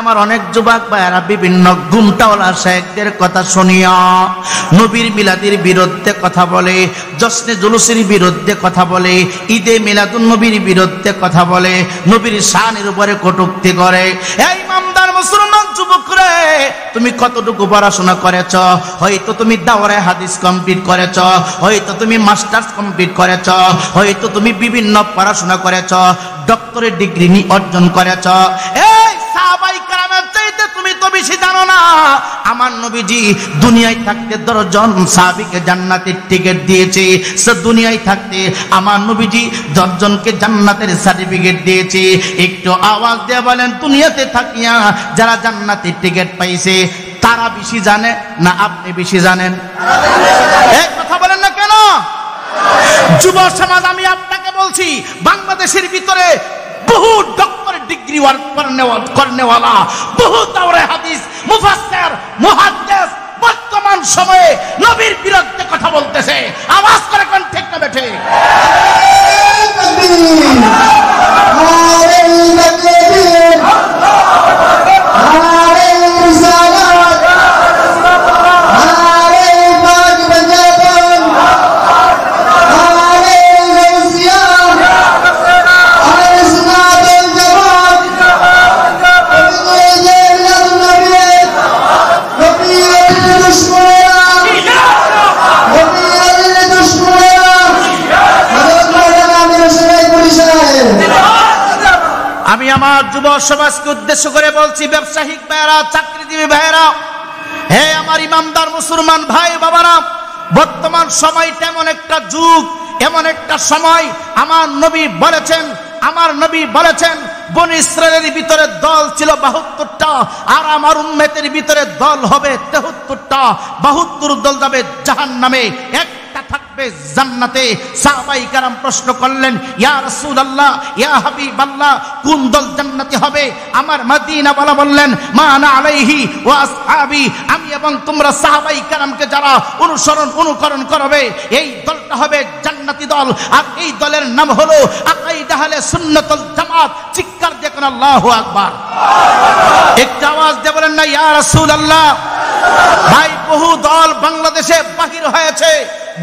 আমার অনেক যুবক ভাইয়েরা বিভিন্ন গুমটাওয়ালা শেখদের কথা শুনিয়া নবীর মিলাদের বিরুদ্ধে কথা বলে, জশ্নে জুলুসের বিরুদ্ধে কথা বলে, ঈদে মিলাদুন নবীর বিরুদ্ধে কথা বলে, নবীর শানের উপরে কটূক্তি করে। এই ইমানদার মুসলমান যুবক রে, তুমি কতটুকু পড়াশোনা করেছ? হয়তো তুমি দাওরায়ে হাদিস কমপ্লিট করেছ, হয়তো তুমি মাস্টার্স কমপ্লিট করেছ, হয়তো তুমি বিভিন্ন পড়াশোনা করেছ, ডক্টরেট ডিগ্রি অর্জন করেছ। এই সাহাবায়ে কেরামের চাইতে তুমি তো বেশি জানো না। আমার নবীজি দুনিয়ায় থাকতে 10 জন সাহাবীকে জান্নাতের টিকিট দিয়েছে। সে দুনিয়ায় থাকতে আমার নবীজি 10 জনকে জান্নাতের সার্টিফিকেট দিয়েছে। একটু আওয়াজ দিয়ে বলেন, দুনিয়াতে থাকিয়া যারা জান্নাতের টিকিট পাইছে তারা বেশি জানে না আপনি বেশি জানেন? এই কথা বলেন না কেন? যুব সমাজ, আমি আপনাকে বলছি, বাংলাদেশের ভিতরে বহু ডক্টরেট ডিগ্রি করনেওয়ালা, বহু দাওরায়ে হাদিস মুফাসসির মুহাদ্দিস বর্তমান সময়ে নবীর বিরুদ্ধে কথা বলতেছে। আওয়াজ করে কোন ঠিক না বেঠে? আমি আমার যুব সমাজকে উদ্দেশ্য করে বলছি, ব্যবসায়িক ভাইয়েরা, চাকরিজীবী ভাইয়েরা, হে আমার ইমানদার মুসলমান ভাই বাবারা, বর্তমান সময়টা এমন একটা যুগ, এমন একটা সময়, আমার নবী বলেছেন বনী ইসরায়েলের ভিতরে দল ছিল 72টা, আর আমার উম্মতের ভিতরে দল হবে 73টা। 72 দল যাবে জাহান্নামে, একটা থাকবে জান্নাতে। সাহাবায়ে কেরাম প্রশ্ন করলেন, ইয়া রাসূলুল্লাহ, ইয়া হাবিবাল্লাহ, কোন দল জান্নাতি হবে? আমার মদিনাওয়ালা বললেন, মা আনা আলাইহি ওয়া আসহাবি, আমি এবং তোমরা সাহাবায়ে কেরামকে যারা অনুকরণ করবে, এই দলটা হবে জান্নাতি দল। আর এই দলের নাম হলো আকাইদা আহলে সুন্নাতুল জামাত। চিৎকার দিয়ে কোন আল্লাহু আকবার। একটু আওয়াজ দিয়ে বলেন না ইয়া রাসূলুল্লাহ। ভাই, বহু দল বাংলাদেশে বাহির হয়েছে,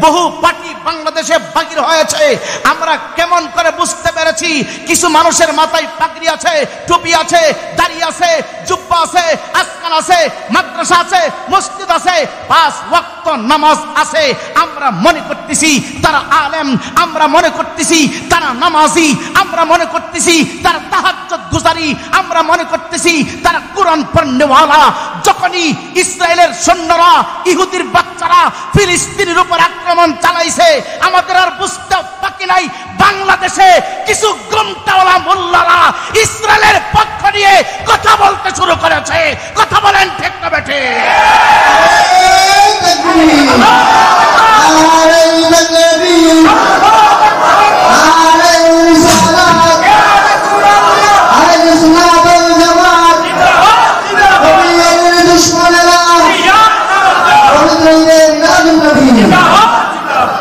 বহু পার্টি বাংলাদেশে বাহির হয়েছে। আমরা কেমন করে বুঝতে পেরেছি? কিছু মানুষের মাথায় পাগড়ি আছে, টুপি আছে, দাড়ি আছে, জুব্বা আছে, আসকান আছে, মাদ্রাসা আছে, মসজিদ আছে, 5 ওয়াক্ত নামাজ আছে। আমরা মনে করতেছি তারা আলেম, আমরা মনে করতেছি তারা নামাজি, আমরা মনে করতেছি তারা তাহাজ্জুদ গুজারি, আমরা মনে করতেছি তারা কোরআন পড়নেওয়ালা। যখনই ইসরায়েলের সৈন্যরা, ইহুদির বাচ্চারা ফিলিস্তিনের উপর আক্রমণ চালাইছে, আমাদের আর বুঝতে বাকি নাই, বাংলাদেশে কিছু গুমটাওয়ালা মোল্লারা ইসরায়েলের পক্ষ নিয়ে কথা বলতে শুরু করেছে। কথা বলেন ঠিক না বেঠে?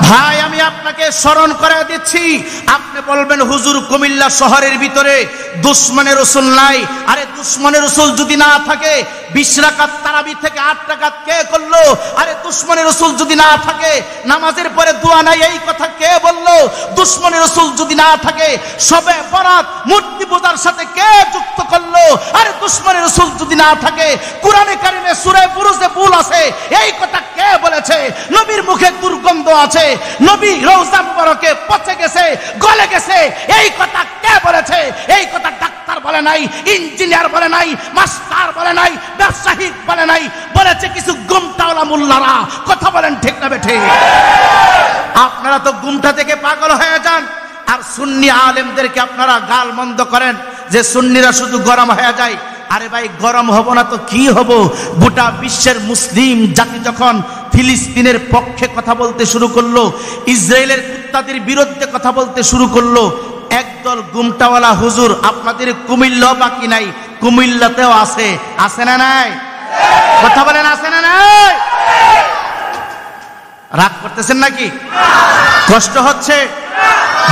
ভাই, আমি আপনাকে স্মরণ করে দিচ্ছি। আপনি বলবেন, হুজুর কুমিল্লা শহরের ভিতরে দুশমনে রাসূল নাই। আরে দুশমনে রাসূল যদি না থাকে, 20 রাকাত তারাবি থেকে 8 রাকাত কে করলো? আরে দুশমনে রাসূল যদি না থাকে, নামাজের পরে দোয়া নাই, এই কথা কে বললো? দুশমনে রাসূল যদি না থাকে, শবে বরাত মূর্তি পূজার সাথে কে যুক্ত করলো? আরে দুশমনে রাসূল যদি না থাকে, কোরআনে কারিমে সূরা বুরুজে ভুল আছে, এই কথা কে বলেছে? নবীর মুখে দুর্গন্ধ আছে, নবী রওজা মুবারকে পচে গেছে, গলে গেছে, এই কথা কে বলেছে? এই কথা ডাক্তার বলে নাই, ইঞ্জিনিয়ার বলে নাই, মাস্টার বলে নাই, ব্যবসায়িক বলে নাই, বলেছে কিছু গুমটাওয়ালা মোল্লারা। কথা বলেন ঠিক না বেঠে? আপনারা তো গুমটা থেকে পাগল হয়ে যান, আর সুন্নি আলেমদেরকে আপনারা গাল মন্দ করেন যে সুন্নিরা শুধু গরম হয়ে যায়। আরে ভাই, গরম হব না তো কি হব? গোটা বিশ্বের মুসলিম জাতি যখন ফিলিস্তিনের পক্ষে কথা বলতে শুরু করলো, ইসরায়েলের কুত্তাদের বিরুদ্ধে কথা বলতে শুরু করলো, একদল গুমটাওয়ালা হুজুর আপনাদের কুমিল্লাও বাকি নাই, কুমিল্লাতেও আছে। আছে না নাই? কথা বলেন, আছে না নাই? রাগ করতেছেন নাকি? কষ্ট হচ্ছে?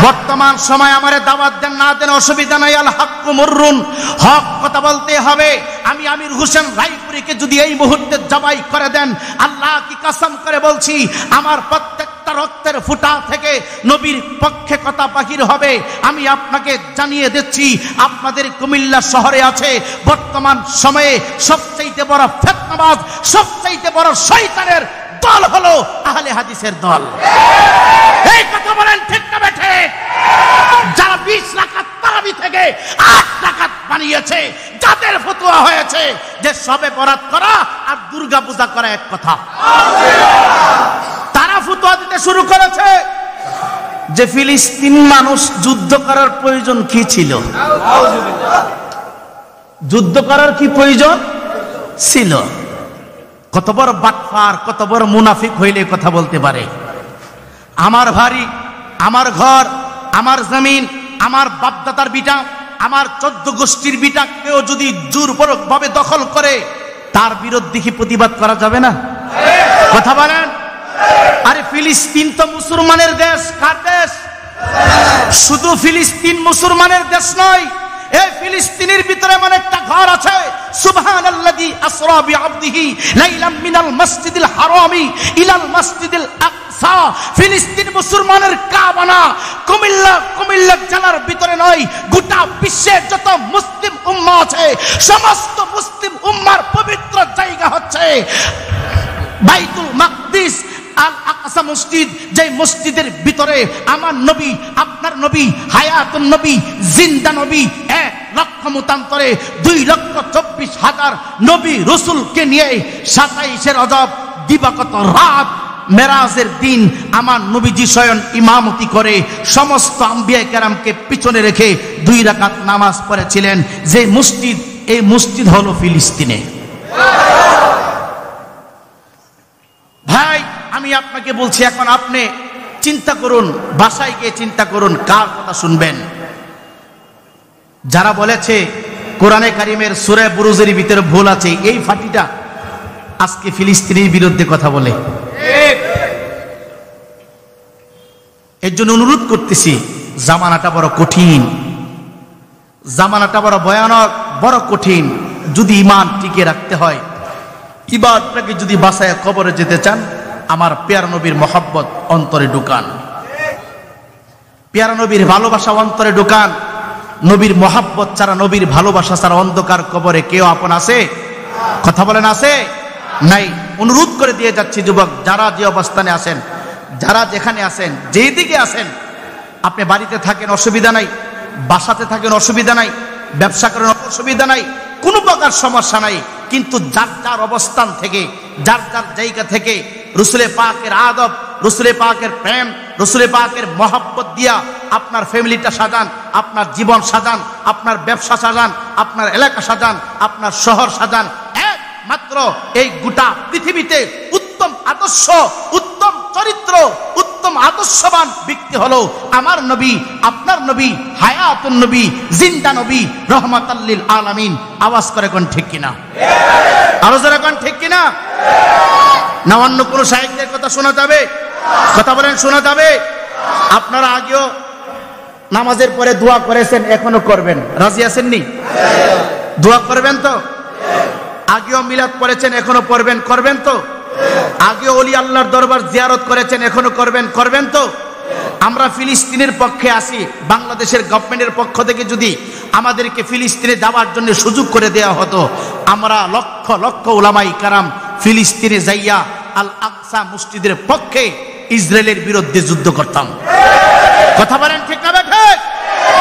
বর্তমান সময় আমারে দাওয়াত দেন না দেন অসুবিধা নাই, আল হাক্কু মুররুন, হক কথা বলতে হবে। আমি আমির হোসেন রায়পুরীকে যদি এই মুহূর্তে জবাই করে দেন, আল্লাহ কি কসম করে বলছি, আমার প্রত্যেকটা রক্তের ফুটা থেকে নবীর পক্ষে কথা বাহির হবে। আমি আপনাকে জানিয়ে দিচ্ছি, আপনাদের কুমিল্লা শহরে আছে বর্তমান সময়ে সবচাইতে বড় ফিতনাবাজ, সবচাইতে বড় শয়তানের দল হলো আহলে হাদিসের দল। এই কথা বলেন ঠিক না বেঠে? যারা 20 রাকাত তারাবি থেকে 8 রাকাত বানিয়েছে, যাদের ফতোয়া হয়েছে যে সবে বরাত করা আর দুর্গা পূজা করা এক কথা, তারা ফতোয়া দিতে শুরু করেছে যে ফিলিস্তিন মানুষ যুদ্ধ করার প্রয়োজন কি ছিল? যুদ্ধ করার কি প্রয়োজন ছিল? কত বড় বাটফার, কত বড় মুনাফিক হইলে কথা বলতে পারে। আমার বাড়ি, আমার ঘর, আমার জমিন, আমার বাপদাদার বিটা, আমার 14 গোষ্ঠীর বিটা কেউ যদি জোরপূর্বক ভাবে দখল করে, তার বিরুদ্ধে কি প্রতিবাদ করা যাবে না? কথা বলেন। আরে ফিলিস্তিন তো মুসলমানের দেশ। কার দেশ? শুধু ফিলিস্তিন মুসলমানের দেশ নয়, এই ফিলিস্তিনের ভিতরে এমন একটা ঘর আছে, সুবহানাল্লাযী আসরা বিআবদিহি লাইলাম মিনাল মসজিদিল হারামি ইলাল মসজিদিল আকসা। ফিলিস্তিন মুসলমানের কাবা না, কুমিল্লা জেলার ভিতরে নয়, গোটা বিশ্বের যত মুসলিম উম্মাহ আছে, সমস্ত মুসলিম উম্মার পবিত্র জায়গা হচ্ছে বাইতুল মাকদিস, আল আকসা মসজিদ। যে মসজিদের ভিতরে আমার নবী, আপনার নবী, হায়াতুন নবী, জিন্দা নবী, 1 লক্ষ মতান্তরে 2,24,000 নবী রসুলকে নিয়ে 27শে রজব দিবাগত রাত মেরাজের দিন আমার নবীজি স্বয়ং ইমামতি করে সমস্ত আম্বিয়া কেরামকে পিছনে রেখে 2 রাকাত নামাজ পড়েছিলেন। যে মসজিদ, এই মসজিদ হলো ফিলিস্তিনে। ভাই আমি আপনাকে বলছি, এখন আপনি চিন্তা করুন, বাসায় গিয়ে চিন্তা করুন কার কথা শুনবেন। যারা বলেছে কোরআনে কারিমের সূরা বুরুজের ভিতরে ভুল আছে, এই ফাটিটা আজকে ফিলিস্তিনের বিরুদ্ধে কথা বলে। এর জন্য অনুরোধ করতেছি, জামানাটা বড় কঠিন, জামানাটা বড় ভয়ানক, বড় কঠিন। যদি ঈমান টিকে রাখতে হয়, ইবাদতটাকে যদি বাঁচায় কবরে যেতে চান, আমার প্যারা নবীর মহব্বত অন্তরে ঢুকান, প্যারা নবীর ভালোবাসা অন্তরে ঢুকান। নবীর মহব্বত ছাড়া, নবীর ভালোবাসা ছাড়া অন্ধকার কবরে কেউ আপন আছে? কথা বলেন, আছে? নাই। অনুরোধ করে দিয়ে যাচ্ছি যুবক, যারা যে অবস্থানে আছেন, যারা যেখানে আছেন, যেদিকে আছেন, আপনি বাড়িতে থাকেন অসুবিধা নাই, বাসাতে থাকেন অসুবিধা নাই, ব্যবসা করেন অসুবিধা নাই, কোনো প্রকার সমস্যা নাই, কিন্তু যার যার অবস্থান থেকে, যার যার জায়গা থেকে রসুলে পাকের আদব, রসুলে পাকের প্রেম, রসুলে পাকের মহব্বত দিয়া আপনার ফ্যামিলিটা সাজান, আপনার জীবন সাজান, আপনার ব্যবসা সাজান, আপনার এলাকা সাজান, আপনার শহর সাজান। একমাত্র এই গোটা পৃথিবীতে উত্তম আদর্শ, উত্তম চরিত্র, উত্তম আদর্শবান ব্যক্তি হলো আমার নবী, আপনার নবী, হায়াতুন নবী, জিন্দা নবী, রহমাতাল লিল আলামিন। আওয়াজ করে কোন ঠিক কিনা? আরো যারা কোন ঠিক কিনা? না অন্য কোন সাহিত্যের কথা শোনা যাবে? কথা বলেন, শোনা যাবে? আপনারা আগেও নামাজের পরে দোয়া করেছেন, এখনো করবেন, রাজি আছেননি? দোয়া করবেন তো? আগেও মিলাদ পড়েছেন, এখনো পড়বেন, করবেন তো? আগেও ওলি আল্লাহর দরবার জিয়ারত করেছেন, এখনো করবেন, করবেন তো? আমরা ফিলিস্তিনের পক্ষে আসি, বাংলাদেশের গভর্নমেন্টের পক্ষ থেকে যদি আমাদেরকে ফিলিস্তিনে যাওয়ার জন্য সুযোগ করে দেওয়া হতো, আমরা লক্ষ লক্ষ উলামায়ে কেরাম ফিলিস্তিনে যাইয়া আল আকসা মসজিদের পক্ষে ইসরায়েলের বিরুদ্ধে যুদ্ধ করতাম। কথা বলেন ঠিক না বেঠে?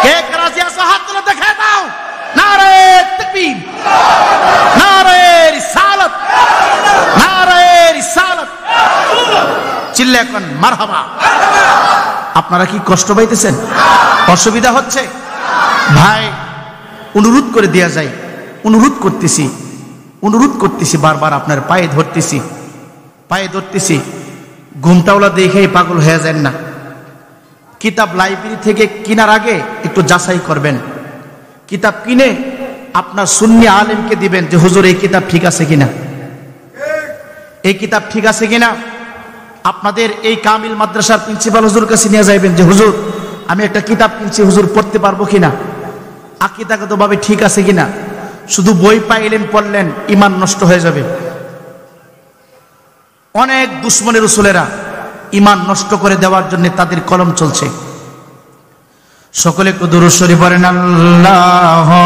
কে রাজি আছো? হাত তুলে দেখে দাও। নারে তাকবীর, নারে রিসালাত, নারে রিসালাত। চিল্লা এখন মারহাবা। আপনারা কি কষ্ট পাইতেছেন? অসুবিধা হচ্ছে? ভাই অনুরোধ করে দেয়া যায়, অনুরোধ করতেছি, বারবার আপনার পায়ে ধরতেছি, ঘুমটাওলা দেখেই পাগল হয়ে যান না। কিতাব লাইব্রেরি থেকে কেনার আগে একটু যাচাই করবেন, কিতাব কিনে আপনার সুন্নি আলেমকে দিবেন যে হুজুর এই কিতাব ঠিক আছে কিনা, এই কিতাব ঠিক আছে কিনা। আপনাদের এই কামিল মাদ্রাসার প্রিন্সিপাল হুজুর কাছে নিয়ে যাইবেন যে হুজুর আমি একটা কিতাব কিনছি, হুজুর পড়তে পারবো কিনা, আকীদাগতভাবে ঠিক আছে কিনা। শুধু বই পাইলেন পড়লেন, ঈমান নষ্ট হয়ে যাবে। অনেক দুশমনের রাসূলেরা ঈমান নষ্ট করে দেওয়ার জন্য তাদের কলম চলছে। সকলে একটু দুরূদ শরীফ পড়েন, আল্লাহুম্মা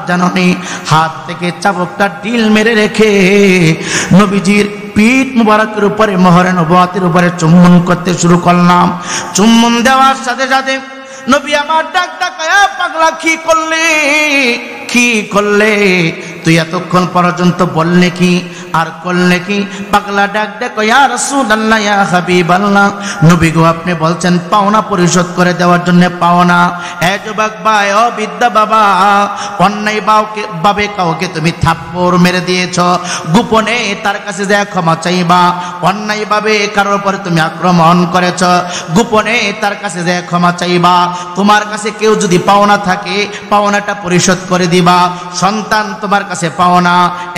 জাননি। হাত থেকে চাবুকটা ঢিল মেরে রেখে নবীজির পিঠ মুবারকের উপরে মোহরে নবুয়তের উপরে চুম্বন করতে শুরু করলাম। চুম্বন দেওয়ার সাথে সাথে নবী আমার ডাক ডাকায়া, পাগলা কি করলে, কি করলে, তুই এতক্ষণ পর্যন্ত বললে কি আর করলে কি? পাগলা ডাক ডাক, ইয়া রাসূলুল্লাহ, ইয়া হাবিবাল্লাহ, নবী গো আপনি বলছেন পাওনা পরিশোধ করে দেওয়ার জন্য পাওনা। এ যুবক ভাই, ও বিদ্যা বাবা, অন্যায় ভাবে কাউকে তুমি থাপ্পড় মেরে দিয়েছ, গোপনে তার কাছে যায় ক্ষমা চাইবা। অন্যায় ভাবে কারোর উপরে তুমি আক্রমণ করেছ, গোপনে তার কাছে যায় ক্ষমা চাইবা। তোমার কাছে কেউ যদি পাওনা থাকে, পাওনাটা পরিশোধ করে দিবা। সন্তান তোমার কাছে পাওনা।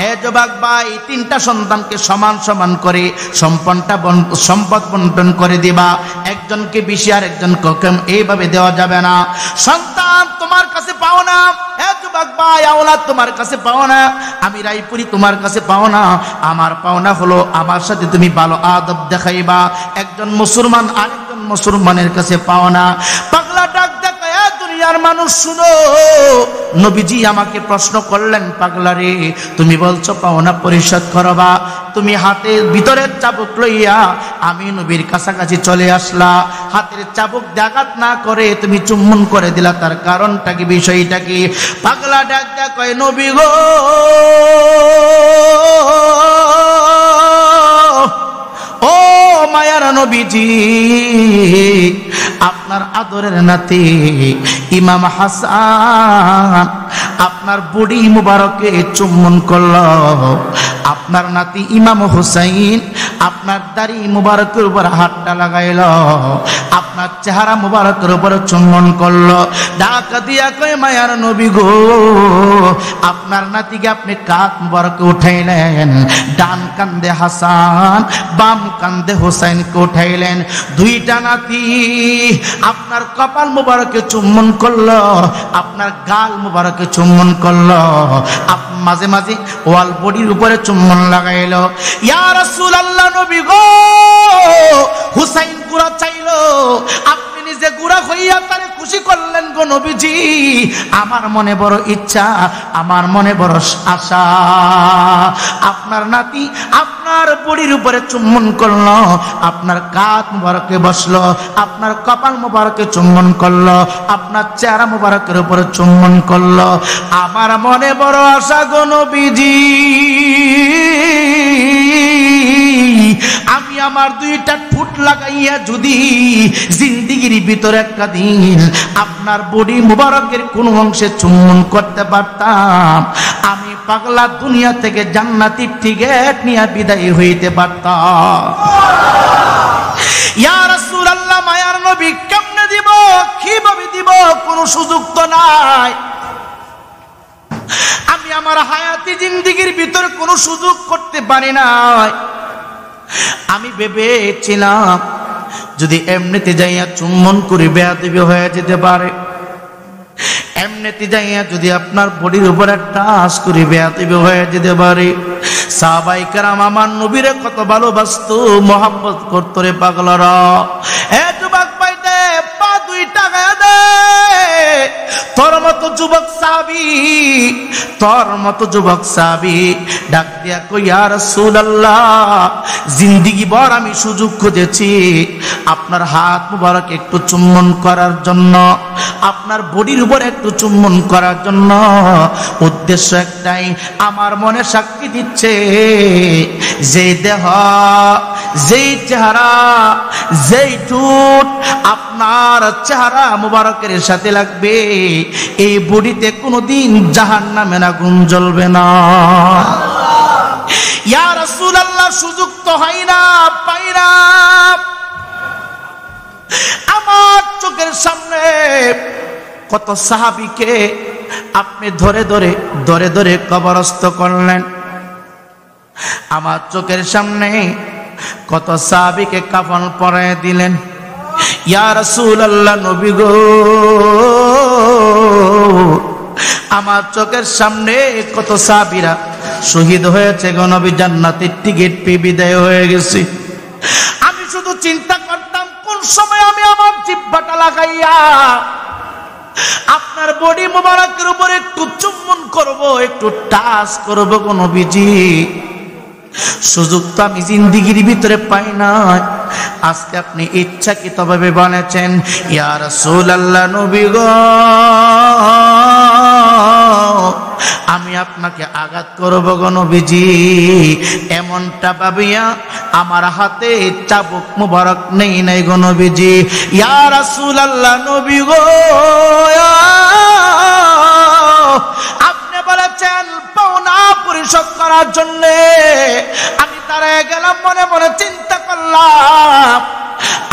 এ যুবক ভাই, তিনটা সন্তানকে সমান সমান করে সম্পদ বন্টন করে দিবা। একজনকে বেশি আর একজনকে কম এইভাবে দেওয়া যাবে না। সন্তান তোমার কাছে পাওনা, এ যুবক ভাই, আওলাদ তোমার কাছে পাওনা, আমি রায়পুরি তোমার কাছে পাওনা। আমার পাওনা হলো আমার সাথে তুমি ভালো আদব দেখাইবা। একজন মুসলমান আরেকজন মুসলমানের কাছে পাওনা। পাগলা ডাক দেখায়, দুনিয়ার মানুষ শুনো, নবীজি আমাকে প্রশ্ন করলেন, পাগলা রে, তুমি বলছো পাওনা পরিশোধ করবা, তুমি হাতের ভিতরের চাবুক লইয়া আমি নবীর কাছাকাছি চলে আসলা, হাতের চাবুক আঘাত না করে তুমি চুম্বন করে দিলা, তার কারণটা কি, বিষয়টা কি? পাগলা ডাক দেয়া কয়, নবী গো, ও মায়ার নবীজি, আপনার আদরের নাতি ইমাম হাসান আপনার বুড়ি মুবারকে চুম্বন করল। আপনার নাতি ইমাম হুসাইন আপনার দাড়ি মুবারকের উপর হাতটা লাগাইল, আপনার চেহারা মুবারকের উপর চুম্বন করল। ডাকা দিয়া কয়, মায়ার নবী গো, আপনার নাতিকে আপনি কাঁধ মুবারকে উঠাইলেন, ডান কান্দে হাসান, বাম কান্দে হুসাইনকে উঠাইলেন। দুইটা নাতি আপনার কপাল মুবারকে চুম্বন করলো, আপনার গাল মুবারকে চুম্বন করলো, মাঝে মাঝে ওয়াল বডির উপরে চুম্বন লাগাইলো। ইয়া রাসূলুল্লাহ, নবী গো, হুসাইন গুড়া চাইলো, আপনি নিজে গুড়া হইয়া তারে খুশি করলেন গো নবীজি। আমার মনে বড় ইচ্ছা, আমার মনে বড় আশা, আপনার নাতি আপনার বডির উপরে চুম্বন করলো, আপনার কাঁধ মুবারকে বসলো, আপনার কপাল মুবারকে চুম্বন করলো, আপনার চেহারা মুবারকের উপরে চুম্বন করলো। আমার মনে বড় আশা গো নবীজি, আমি আমার দুইটা ঠোঁট লাগাইয়া যদি জিন্দিগির ভিতরে একটা দিন আপনার বডি মুবারকের কোন অংশে চুম্বন করতে পারতাম, আমি পাগলা দুনিয়া থেকে জান্নাতি টিকেট নিয়ে বিদায় হইতে পারতাম। ইয়া রাসূলুল্লাহ, মায়ার নবী, কেমনে দিব, কিভাবে দিব, কোনো সুযোগ তো নাই। আমি আমার হায়াতি জিন্দিগির ভিতরে কোনো সুযোগ করতে পারি নাই। আমি ভেবেছিলাম যদি এমনিতে যাইয়া চুম্বন করে বেয়াদবি হয়ে যেতে পারে, এমনিতে যাইয়া যদি আপনার বডির উপরে টাচ করে বেয়াদবি হয়ে যেতে পারে। সাহাবায়ে কেরাম আমার নবীরে কত ভালোবাসতো, মোহাব্বত করতো রে পাগলারা। এ যুবক ভাই দে, পা দুইটা গায়ে দে, তোর মতো যুবক সাহাবী, তোর মতো যুবক সাহাবী ডাক দিয়া কই, ইয়া রাসূলুল্লাহ, জিন্দেগি ভর আমি সুযোগ খুঁজেছি আপনার হাত মুবারক একটু চুম্বন করার জন্য, আপনার বডির উপর একটু চুম্বন করার জন্য। উদ্দেশ্য একটাই, আমার মনে সাক্ষী দিচ্ছে, যেই দেহ, যেই চেহারা, যেই ঠোঁট আপনার চেহারা মুবারকের সাথে লাগবে, এই বডিতে কোনোদিন জাহান্নামের আগুন জ্বলবে না। ইয়া রাসূলুল্লাহ, সুযোগ তো হয় না, পাই না। আমার চোখের সামনে কত সাহাবীকে আপনি ধরে ধরে ধরে ধরে কবরস্থ করলেন। আমার চোখের সামনে কত সাহাবীকে কাফন পরায় দিলেন। ইয়া রাসূলুল্লাহ, নবী গো, আমার চোখের সামনে কত সাহাবীরা শহীদ হয়েছে গো নবী, জান্নাতের টিকিট পেয়ে বিদায় হয়ে গেছে। আমি শুধু চিন্তা করতাম কোন সময় আমি আমার জিহ্বাটা লাগাইয়া আপনার বডি মোবারকের উপর একটু চুম্বন করব, একটু টাচ করব গো নবীজি। সুযোগ তো আমি জিন্দেগির ভিতরে পাই না, আজকে আপনি ইচ্ছাকৃতভাবে বলেছেন ইয়া রাসূলুল্লাহ, নবী গো, আমি আপনাকে আঘাত করব গো নবীজি। এমনটা ভাবিয়া আমার হাতে চাবুক মুবারক নেই নাই গো নবীজি। ইয়া রাসূলুল্লাহ, নবী গো, আপনি বলেছেন পাওনা পরিশোধ করার জন্য। আমি দাঁড়ায় গেলাম, মনে মনে চিন্তা করলাম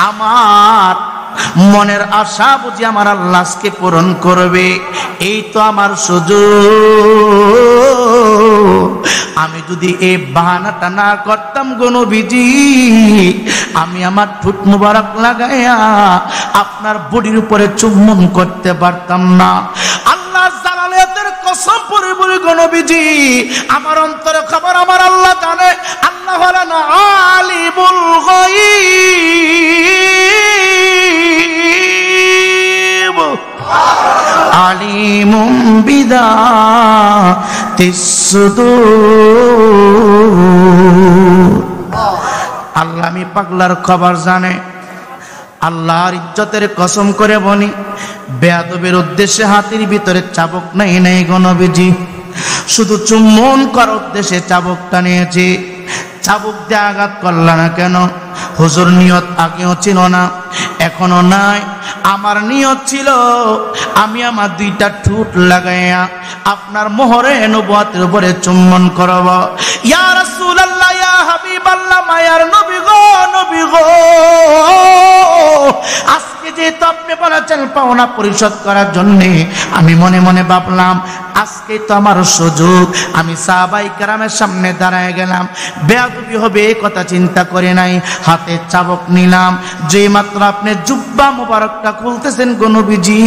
আমার মনের আশা বুঝি আমার আল্লাহ আজকে পূরণ করবে, এই তো আমার সুযোগ। আমি যদি এই বাহানাটা না করতাম গো নবীজি, আমি আমার ঠোঁট মুবারক লাগাইয়া আপনার বডির উপরে চুম্বন করতে পারতাম না। আল্লাহ জালালিয়াতের কসম করে বলি গো নবীজি, আমার অন্তরে খবর আমার আল্লাহ জানে। আল্লাহ হলেন আলিমুল গায়ব, আলিমুম বিদাতিস সুদূর। আল্লাহ আমি পাগলার খবর জানে। আল্লাহর ইজ্জতের কসম করে বলি, বেয়াদবের উদ্দেশ্যে হাতের ভিতরে চাবুক নাই নাই গো নবীজি, শুধু চুম্বন করার উদ্দেশ্যে চাবুকটা নিয়েছি। চাবুক দিয়ে আঘাত করলা না কেন? হুজুর নিয়ত আগেও ছিল না, এখনো নাই। আমার নিয়ত ছিল আমি আমার দুইটা ঠোঁট লাগাইয়া আপনার মোহরে নবুয়তের উপরে চুম্বন করব। ইয়া রাসূলুল্লাহ, ইয়া হাবিবাল্লাহ, মায়ার নবী গো, নবী গো, আজকে যেহেতু আপনি বলেছেন পাওনা পরিশোধ করার জন্য, আমি মনে মনে ভাবলাম আজকে তো আমার সুযোগ। আমি সাহাবায়ে কেরামের সামনে দাঁড়ায় গেলাম, বেয়াদবি হবে এই কথা চিন্তা করে নাই। হাতে চাবুক নিলাম, যে মাত্র আপনি জুব্বা মুবারকটা খুলতেছেন গো নবীজি,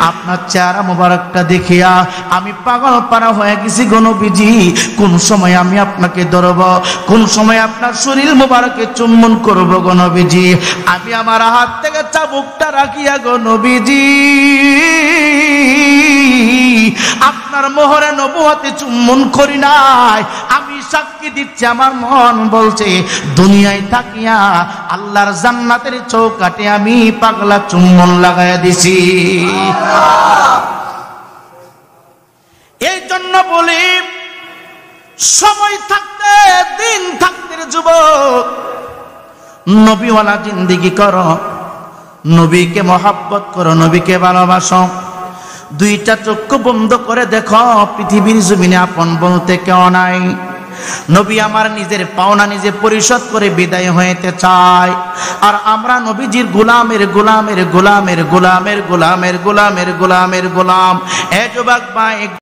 আপনার চেহারা মুবারকটা দেখিয়া আমি পাগল পারা হয়ে গেছি গো নবীজি। কোন সময় আমি আপনাকে ধরব, কোন সময় আপনার শরীর মুবারকে চুম্বন করব গো নবীজি। আমি আমার হাত থেকে চাবুকটা রাখিয়া গো নবীজি আপনার মোহরে নবুয়তে চুম্বন করি নাই। আমি সাক্ষী দিচ্ছি, আমার মন বলছে দুনিয়ায় থাকিয়া আল্লাহর জান্নাতের চৌকাঠে আমি পাগলা চুম্বন লাগাইয়া দিছি। এই জন্য বলি, সময় থাকতে, দিন থাকতে যুবক নবীওয়ালা জিন্দেগি করো, নবীকে মহাব্বত করো, নবীকে ভালোবাসো। দুইটা চক্ষু বন্ধ করে দেখো, পৃথিবীর জমিনে আপন বলতে কেউ নাই। নবী আমার নিজের পাওনা নিজে পরিশোধ করে বিদায় হইতে চায়, আর আমরা নবীজির গোলামের গোলামের গোলামের গোলামের গোলামের গোলামের গোলামের গোলাম। এ যুবক ভাই,